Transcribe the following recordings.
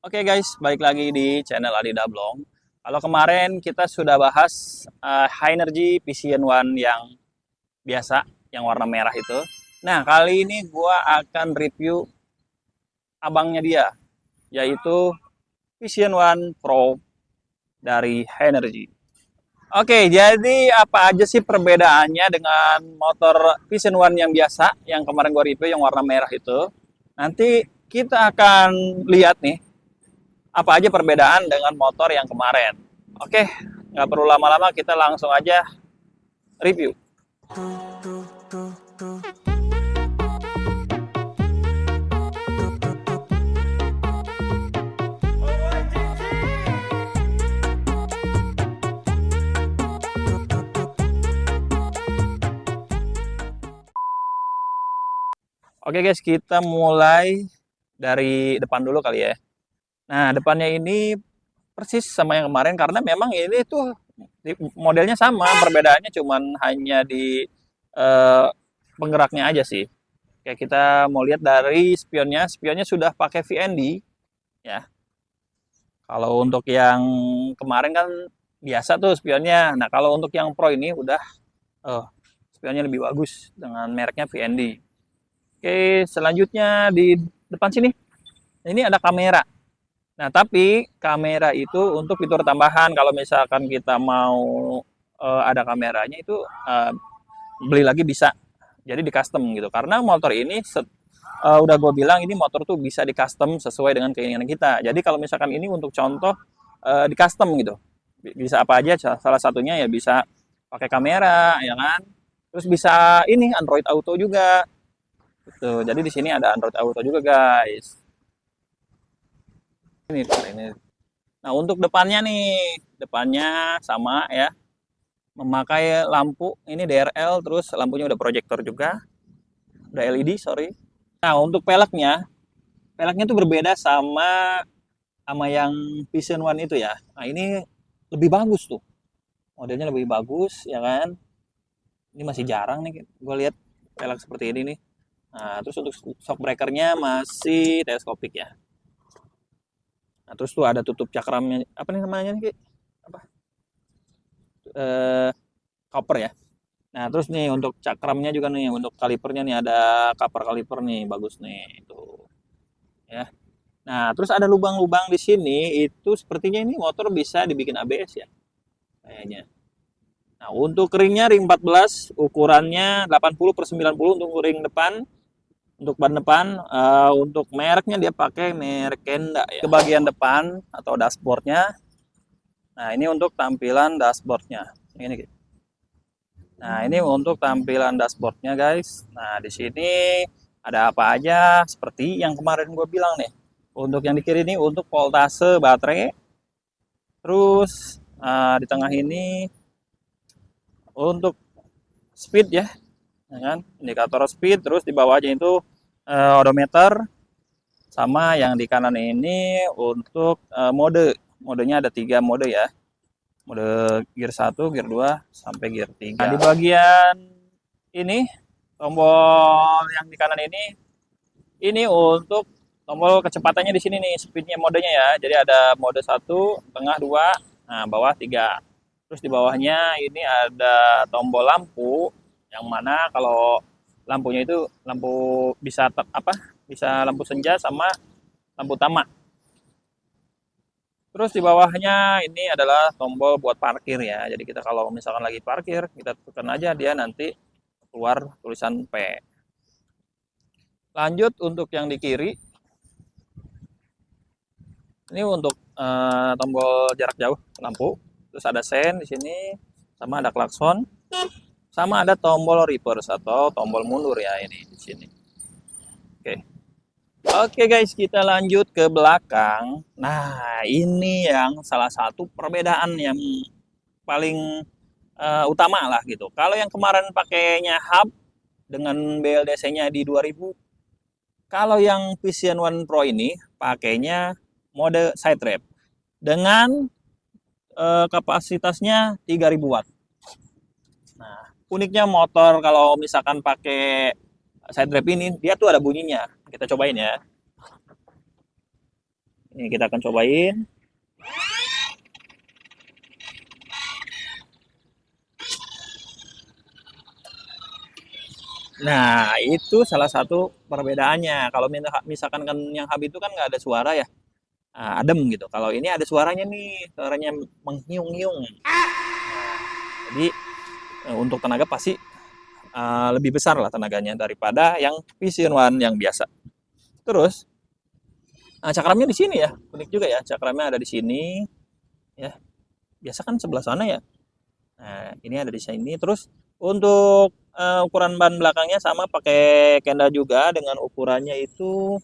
Oke guys, balik lagi di channel Adi Dablong. Kalau kemarin kita sudah bahas High Energy Vision One yang biasa, yang warna merah itu. Nah, kali ini gua akan review abangnya dia, yaitu Vision One Pro dari High Energy. Oke, jadi apa aja sih perbedaannya dengan motor Vision One yang biasa, yang kemarin gua review yang warna merah itu? Nanti kita akan lihat nih apa aja perbedaan dengan motor yang kemarin. Oke, nggak perlu lama-lama, kita langsung aja review. Oke guys, kita mulai dari depan dulu kali ya. Nah, depannya ini persis sama yang kemarin karena memang ini tuh modelnya sama, perbedaannya cuman hanya di eh, penggeraknya aja sih. Kayak kita mau lihat dari spionnya, spionnya sudah pakai VND ya. Kalau untuk yang kemarin kan biasa tuh spionnya. Nah, kalau untuk yang Pro ini udah spionnya lebih bagus dengan mereknya VND. Oke, selanjutnya di depan sini. Ini ada kamera. Nah, tapi kamera itu untuk fitur tambahan. Kalau misalkan kita mau ada kameranya itu beli lagi bisa. Jadi di custom gitu. Karena motor ini udah gue bilang ini motor tuh bisa di custom sesuai dengan keinginan kita. Jadi kalau misalkan ini untuk contoh di custom gitu. Bisa apa aja, salah satunya ya bisa pakai kamera ya kan. Terus bisa ini Android Auto juga. Gitu. Jadi di sini ada Android Auto juga guys. Ini. Nah, untuk depannya nih, depannya sama ya. Memakai lampu ini DRL, terus lampunya udah proyektor juga. Udah LED, sorry. Nah, untuk peleknya tuh berbeda sama sama yang Vision One itu ya. Nah, ini lebih bagus tuh. Modelnya lebih bagus ya kan. Ini masih jarang nih gue lihat pelek seperti ini nih. Nah, terus untuk shock breakernya masih teleskopik ya. Nah, terus tuh ada tutup cakramnya, apa nih namanya nih? Apa? Eh, Copper ya. Nah, terus nih untuk cakramnya juga nih, untuk kalipernya nih ada cover kaliper nih, bagus nih itu. Ya. Nah, terus ada lubang-lubang di sini, itu sepertinya ini motor bisa dibikin ABS ya, kayaknya. Nah, untuk ringnya ring 14, ukurannya 80/90 untuk ring depan. Untuk ban depan, untuk mereknya dia pakai merek Kenda ya. Ke bagian depan atau dashboardnya. Nah, ini untuk tampilan dashboardnya. Ini. Nah, ini untuk tampilan dashboardnya guys. Nah, di sini ada apa aja seperti yang kemarin gue bilang nih. Untuk yang di kiri ini untuk voltase baterai. Terus di tengah ini untuk speed ya, kan? Indikator speed. Terus di bawahnya itu odometer. Sama yang di kanan ini untuk modenya ada 3 mode ya. Mode gear 1, gear 2 sampai gear 3. Nah, di bagian ini tombol yang di kanan ini untuk tombol kecepatannya di sini nih, speednya modenya ya. Jadi ada mode 1, tengah 2, nah bawah 3. Terus di bawahnya ini ada tombol lampu yang mana kalau lampunya itu lampu bisa bisa lampu senja sama lampu utama. Terus di bawahnya ini adalah tombol buat parkir ya. Jadi kita kalau misalkan lagi parkir, kita tekan aja dia nanti keluar tulisan P. Lanjut untuk yang di kiri. Ini untuk tombol jarak jauh lampu. Terus ada sen di sini, sama ada klakson, sama ada tombol reverse atau tombol mundur ya ini di sini. Oke. Oke guys, kita lanjut ke belakang. Nah, ini yang salah satu perbedaan yang paling utama lah gitu. Kalau yang kemarin pakainya hub dengan BLDC-nya di 2000, kalau yang Vision One Pro ini pakainya mode side rev dengan kapasitasnya 3000 watt. Nah, uniknya motor kalau misalkan pakai side rev ini, dia tuh ada bunyinya. Kita cobain ya. Ini kita akan cobain. Nah, itu salah satu perbedaannya. Kalau misalkan kan yang hub itu kan nggak ada suara ya, adem gitu. Kalau ini ada suaranya nih, suaranya menghiung-hiung. Jadi untuk tenaga pasti lebih besar lah tenaganya daripada yang Vision One yang biasa. Terus cakramnya di sini ya, unik juga ya. Cakramnya ada di sini, ya. Biasa kan sebelah sana ya. Nah, ini ada di sini. Terus untuk ukuran ban belakangnya sama pakai Kenda juga dengan ukurannya itu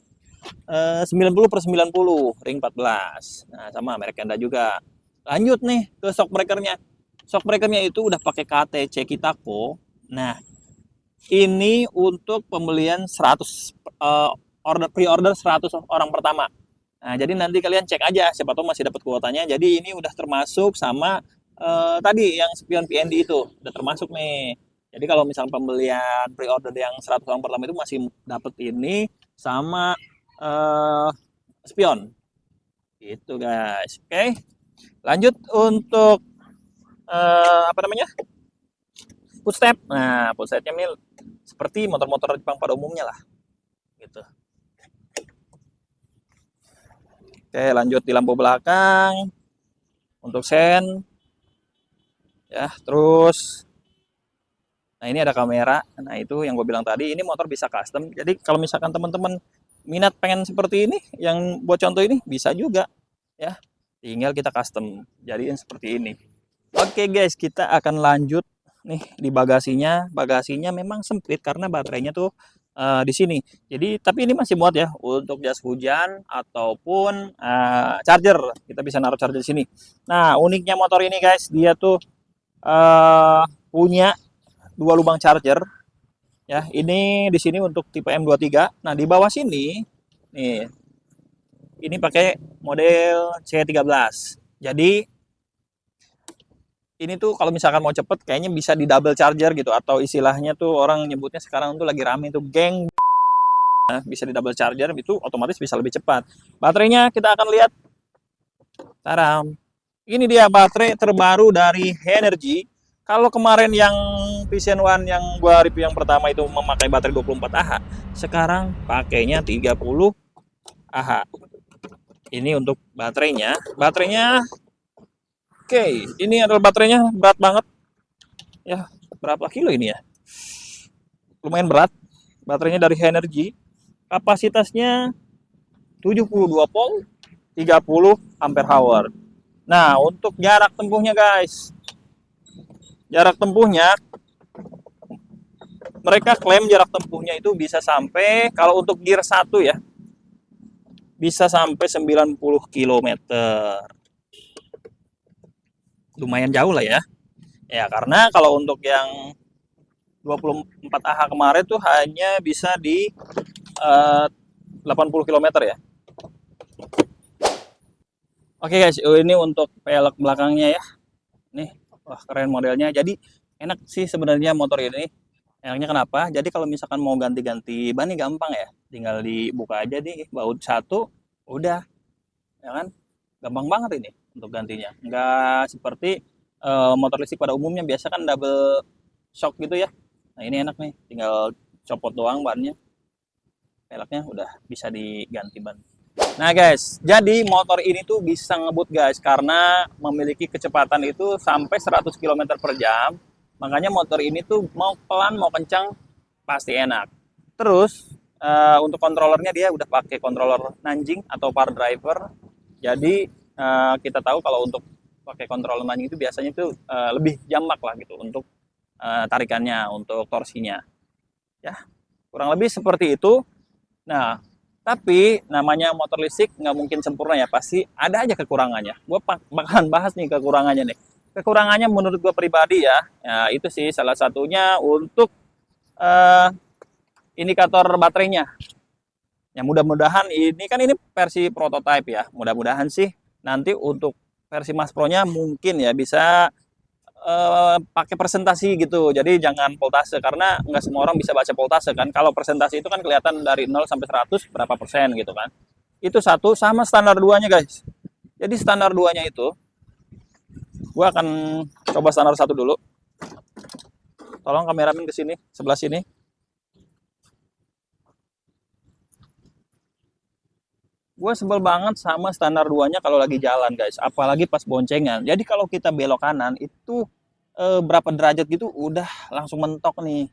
90/90 ring 14. Nah, sama merek Kenda juga. Lanjut nih ke shock breakernya. Shock breakernya itu udah pakai KTC Kitako. Nah, ini untuk pembelian 100 pre-order 100 orang pertama. Nah, jadi nanti kalian cek aja, siapa tahu masih dapat kuotanya. Jadi ini udah termasuk sama tadi yang spion PND itu, udah termasuk nih. Jadi kalau misalnya pembelian pre-order yang 100 orang pertama itu masih dapat ini sama spion. Gitu guys. Oke. Lanjut untuk apa namanya? Footstep. Nah, footstepnya Mil seperti motor-motor Jepang pada umumnya lah. Gitu. Oke, lanjut di lampu belakang untuk sen. Ya, terus nah ini ada kamera. Nah, itu yang gue bilang tadi, ini motor bisa custom. Jadi kalau misalkan teman-teman minat pengen seperti ini, yang buat contoh ini bisa juga ya. Tinggal kita custom jadiin seperti ini. Oke guys, kita akan lanjut nih di bagasinya. Bagasinya memang sempit karena baterainya tuh di sini. Jadi tapi ini masih muat ya untuk jas hujan ataupun charger. Kita bisa naruh charger di sini. Nah, uniknya motor ini guys, dia tuh punya 2 lubang charger. Ya, ini di sini untuk tipe M23. Nah, di bawah sini nih ini pakai model C13. Jadi ini tuh kalau misalkan mau cepet kayaknya bisa di double charger gitu, atau istilahnya tuh orang nyebutnya sekarang tuh lagi rame tuh geng. Nah, bisa di double charger itu otomatis bisa lebih cepat. Baterainya kita akan lihat. Taram. Ini dia baterai terbaru dari Henergy. Kalau kemarin yang Vision One yang gua review yang pertama itu memakai baterai 24 Ah, sekarang pakainya 30 Ah. Ini untuk baterainya. Baterainya oke, ini adalah baterainya berat banget. Ya, berapa kilo ini ya? Lumayan berat. Baterainya dari Henergy. Kapasitasnya 72 volt, 30 ampere hour. Nah, untuk jarak tempuhnya guys. Jarak tempuhnya mereka klaim jarak tempuhnya itu bisa sampai kalau untuk gear 1 ya. Bisa sampai 90 km. Lumayan jauh lah ya. Ya, karena kalau untuk yang 24 Ah kemarin tuh hanya bisa di 80 km ya. Oke guys, ini untuk pelek belakangnya ya. Nih, wah keren modelnya. Jadi enak sih sebenarnya motor ini. Enaknya kenapa? Jadi kalau misalkan mau ganti-ganti ban nih gampang ya. Tinggal dibuka aja nih baut satu, udah, ya kan? Gampang banget ini untuk gantinya. Enggak seperti motor listrik pada umumnya biasa kan double shock gitu ya. Nah ini enak nih, tinggal copot doang bannya. Peleknya udah bisa diganti ban. Nah guys, jadi motor ini tuh bisa ngebut guys karena memiliki kecepatan itu sampai 100 km per jam. Makanya motor ini tuh mau pelan mau kencang pasti enak. Terus untuk kontrolernya dia udah pakai controller Nanjing atau power driver. Jadi kita tahu kalau untuk pakai controller Nanjing itu biasanya tuh lebih jamak lah gitu untuk tarikannya, untuk torsinya. Ya, kurang lebih seperti itu. Nah, tapi namanya motor listrik nggak mungkin sempurna ya, pasti ada aja kekurangannya. Gue bakalan bahas nih kekurangannya nih. Kekurangannya menurut gue pribadi ya, itu sih salah satunya untuk indikator baterainya. Ya mudah-mudahan ini versi prototype ya. Mudah-mudahan sih nanti untuk versi Mas Pro-nya mungkin ya bisa pakai presentasi gitu. Jadi jangan voltase karena nggak semua orang bisa baca voltase kan. Kalau presentasi itu kan kelihatan dari 0 sampai 100 berapa persen gitu kan. Itu satu sama standar duanya guys. Jadi standar duanya itu, gua akan coba standar satu dulu. Tolong kameramen ke sini, sebelah sini. Gue sebel banget sama standar duanya kalau lagi jalan guys, apalagi pas boncengan. Jadi kalau kita belok kanan itu berapa derajat gitu udah langsung mentok nih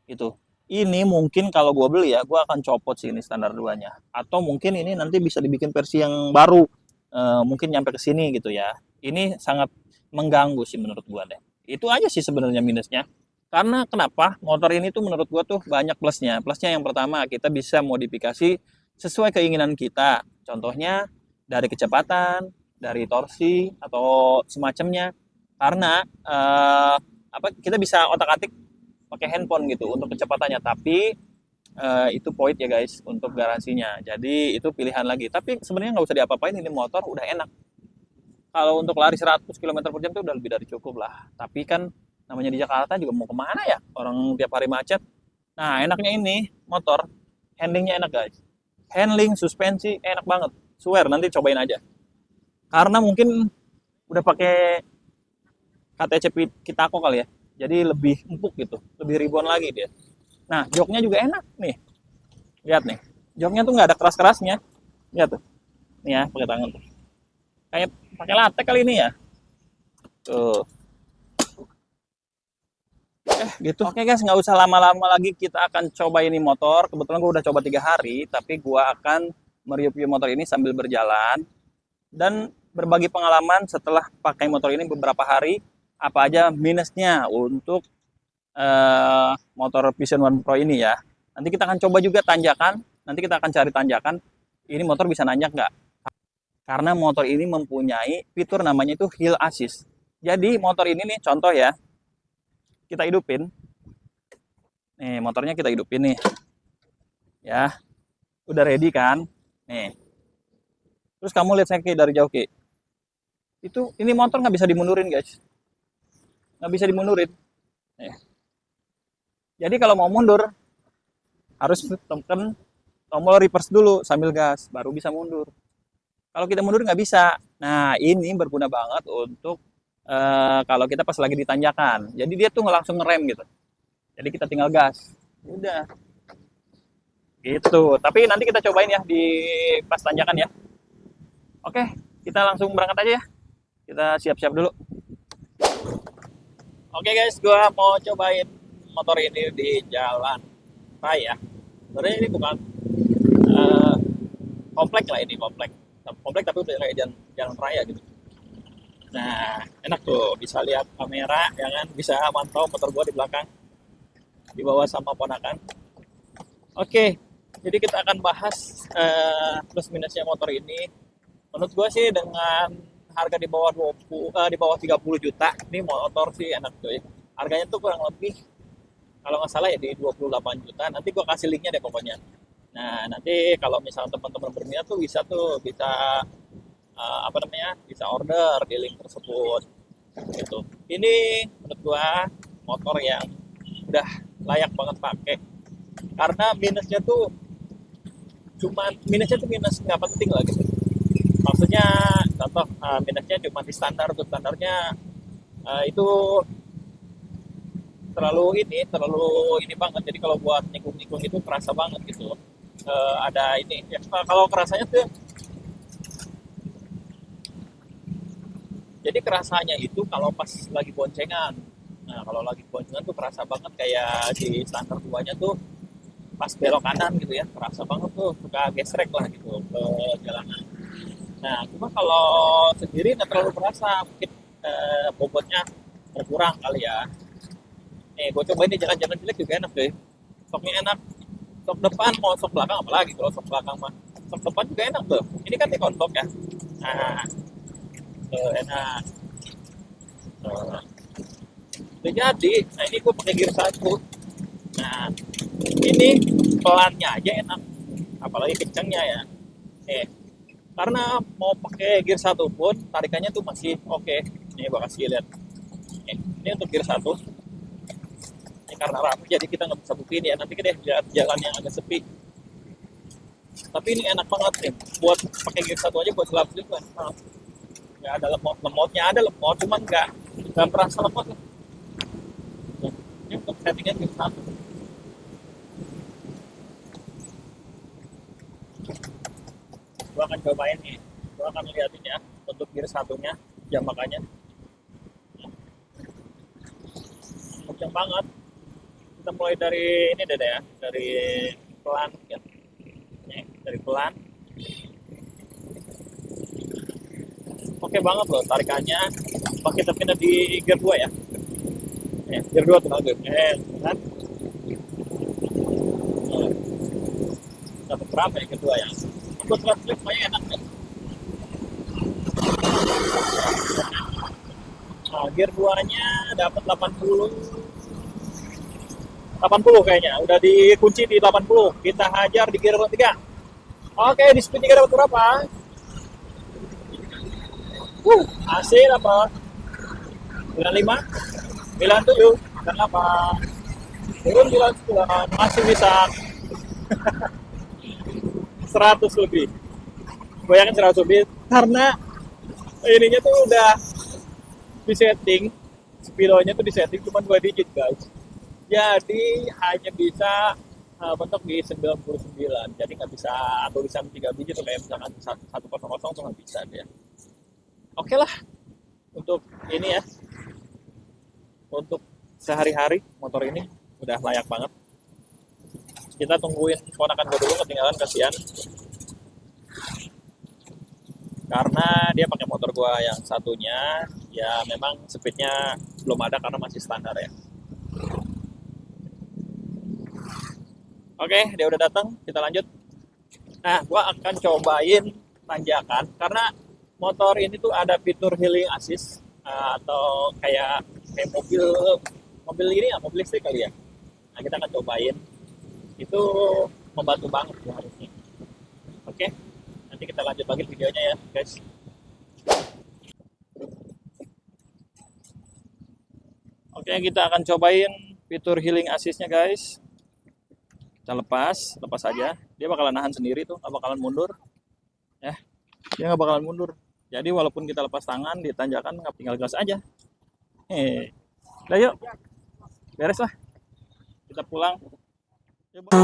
gitu. Ini mungkin kalau gue beli ya, gue akan copot sih ini standar duanya. Atau mungkin ini nanti bisa dibikin versi yang baru, mungkin nyampe ke sini gitu ya. Ini sangat mengganggu sih menurut gue deh. Itu aja sih sebenarnya minusnya. Karena kenapa? Motor ini tuh menurut gue tuh banyak plusnya. Plusnya yang pertama, kita bisa modifikasi sesuai keinginan kita. Contohnya dari kecepatan, dari torsi atau semacamnya. Karena kita bisa otak-atik pakai handphone gitu untuk kecepatannya. Tapi itu poin ya guys untuk garansinya. Jadi itu pilihan lagi. Tapi sebenarnya nggak usah diapa-apain, ini motor udah enak. Kalau untuk lari 100 km per jam itu udah lebih dari cukup lah. Tapi kan namanya di Jakarta juga mau kemana ya? Orang tiap hari macet. Nah enaknya ini motor handlingnya enak guys. Handling, suspensi enak banget. Swear nanti cobain aja. Karena mungkin udah pakai KTC Kitako kali ya. Jadi lebih empuk gitu, lebih ribuan lagi dia. Nah, joknya juga enak nih. Lihat nih. Joknya tuh nggak ada keras-kerasnya. Lihat tuh. Nih ya, pakai tangan tuh. Kayak pakai latek kali ini ya. Tuh. Gitu. Oke guys, nggak usah lama-lama lagi, kita akan coba ini motor. Kebetulan gue udah coba 3 hari, tapi gue akan mereview motor ini sambil berjalan dan berbagi pengalaman setelah pakai motor ini beberapa hari, apa aja minusnya untuk motor Vision One Pro ini ya. Nanti kita akan coba juga tanjakan, nanti kita akan cari tanjakan, ini motor bisa nanjak nggak? Karena motor ini mempunyai fitur namanya itu Hill Assist. Jadi motor ini nih, contoh ya, kita hidupin. Nih, motornya kita hidupin nih. Ya. Udah ready kan? Nih. Terus kamu lihat saya dari jauh, Ki. Ini motor nggak bisa dimundurin, guys. Nggak bisa dimundurin. Nih. Jadi kalau mau mundur, harus tekan tombol reverse dulu sambil gas, baru bisa mundur. Kalau kita mundur nggak bisa. Nah, ini berguna banget untuk kalau kita pas lagi ditanjakan. Jadi dia tuh langsung ngerem gitu. Jadi kita tinggal gas. Udah. Gitu. Tapi nanti kita cobain ya di pas tanjakan ya. Oke, kita langsung berangkat aja ya. Kita siap-siap dulu. Oke guys, gua mau cobain motor ini di jalan raya. Sebenarnya ini bukan komplek lah, ini komplek. Komplek tapi udah kayak jalan raya gitu. Nah, enak tuh, bisa lihat kamera, ya kan? Bisa mantau motor gua di belakang, di bawah sama ponakan. Oke, jadi kita akan bahas plus minusnya motor ini. Menurut gua sih dengan harga di bawah 30 juta, ini motor sih enak tuh. Harganya tuh kurang lebih, kalau nggak salah ya di 28 juta. Nanti gua kasih linknya deh pokoknya. Nah, nanti kalau misalnya teman-teman berminat tuh bisa bisa order di link tersebut gitu. Ini menurut gua motor yang udah layak banget pakai, karena minusnya tuh minus nggak penting lah gitu. Maksudnya contoh minusnya cuma di standarnya itu terlalu ini banget. Jadi kalau buat nikung-nikung itu kerasa banget gitu. Ada ini ya, kalau kerasanya tuh, jadi kerasanya itu kalau pas lagi boncengan. Nah, kalau lagi boncengan tuh kerasa banget, kayak di standar duanya tuh pas belok kanan gitu ya, kerasa banget tuh, suka gesrek lah gitu ke jalanan. Nah, cuma kalau sendiri nggak terlalu kerasa, mungkin bobotnya berkurang kali ya. Nih, gue cobain di jalan-jalan jelek juga enak deh. Soknya enak. Sok depan mau sok belakang apalagi, kalau sok belakang mah. Sok depan juga enak tuh. Ini kan di kontok ya. Nah, enak. Udah jadi. Nah, ini gue pakai gear 1. Nah, ini pelannya aja enak. Apalagi kencangnya ya. Karena mau pakai gear 1 pun tarikannya tuh masih oke. Ini gue kasih lihat. Ini untuk gear 1. Ini karena ramai jadi kita nggak bisa buktiin ya. Nanti kita lihat jalan yang agak sepi. Tapi ini enak banget nih buat pakai gear satu aja buat selap kan. Nggak ada lemotnya, ada lemot cuman nggak terasa lemot lah. Ini untuk settingan gear satu. Gua akan cobain nih, gua akan liatin ya untuk gear satunya jam makanya kenceng banget. Kita mulai dari ini deh ya, dari pelan ya. Dari pelan. Oke banget loh tarikannya. Pakai kita pindah di gear 2 ya. Gear 2 tuh bagus. Kan? Dapat berapa ya gear 2 ya? Buat traffic lumayan enak ya. Nah, gear 2-nya dapat 80 kayaknya. Udah dikunci di 80. Kita hajar di gear 3. Oke, di speed 3 dapat berapa? AC dapat 95, 97, 98. Turun 99, masih bisa 100 lebih. Bayangin 100 lebih karena ininya tuh udah disetting, speedonya tuh disetting cuma 2 digit guys. Jadi hanya bisa bentuk di 99. Jadi nggak bisa tulisan 3 digit tuh kayak misalkan 100 tuh nggak bisa dia. Oke lah untuk ini ya, untuk sehari-hari motor ini udah layak banget. Kita tungguin ponakan gue dulu, ketinggalan kasihan karena dia pakai motor gue yang satunya ya, memang speednya belum ada karena masih standar ya. Oke, dia udah datang, kita lanjut. Nah, gue akan cobain tanjakan karena motor ini tuh ada fitur healing assist atau kayak mobil ini ya, mobil listrik kali ya. Nah, kita akan cobain. Itu membantu banget tuh harusnya. Oke, nanti kita lanjut lagi videonya ya, guys. Oke, kita akan cobain fitur healing assist-nya, guys. Kita lepas aja. Dia bakalan nahan sendiri tuh, nggak bakalan mundur. Ya, dia nggak bakalan mundur. Jadi walaupun kita lepas tangan, ditanjakan nggak, tinggal gas aja. Udah yuk, beres lah. Kita pulang. Coba.